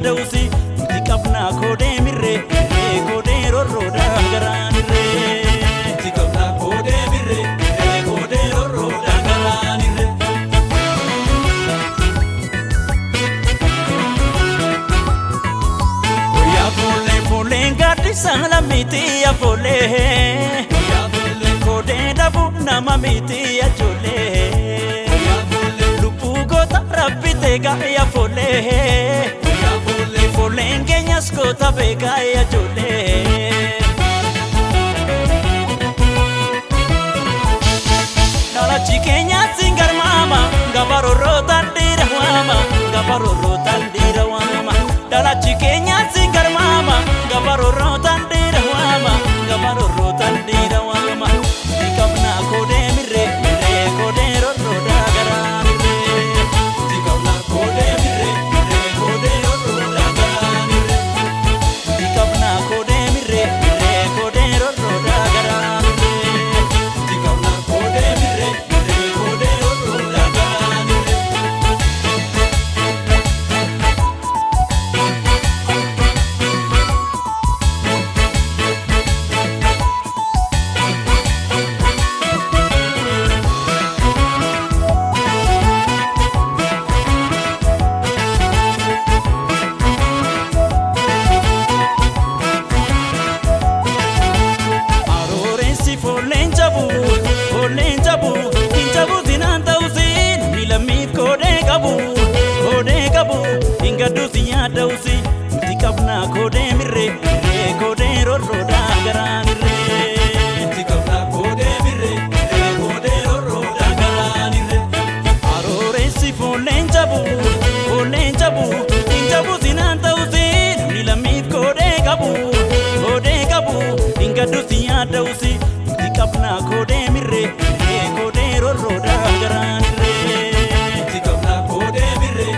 yaadausi nuti qabnaa koodee mirree koodee rorroodhaa garaanirree nuti qabnaa koodee mirree koodee rorroodhaa garaanirree. Koyaa foollee foolleen gaaddisa lammiitii afoolee koodee dhabuu nama miitii ajoollee lubbuu goota rabbi teegaa yafoolee foolleen keenyas goota beekaa ajoollee. Dhalachi keenyas hin garmaama gabaroorrootaan dhiira waama gabaroorrootaan dhiira waama dhalachi keenyas hin garmaama gabaroorrootaan dhiira waama gabaroorrootaan dhiira waama. Nuti qabnaa koodee mirree koodee rorroodhaa garaanirree nuti qabnaa koodee mirree koodee rorroodhaa garaanirree nuti qabnaa koodee mirree koodee rorroodhaa garaanirree nuti qabnaa koodee mirree koodee rorroodhaa garaanirree. Foolleen jabu hin jabu sinaan ta'usi namni lammiif koodee qabu hin gadduusi yaadausi nuti qabnaa koodee mirree koodee rorroodhaa garaanirree nuti qabnaa koodee mirree koodee rorroodhaa garaanirree. Arooreessi foolleen jabu hin jabu sinaan ta'usi namni lammiif koodee qabu hin gadduusi yaadausi nuti qabnaa koodee mirree koodee rorroodhaa garaanirree nuti qabnaa koodee mirree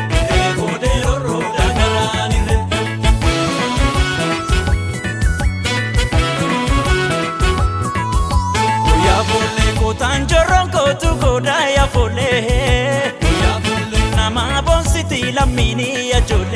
koodee rorroodhaa garaanirree. Koyaa foollee kootaan jorroon kootu koodaa yaa foollee nama boonsiti lammiinii ajoollee.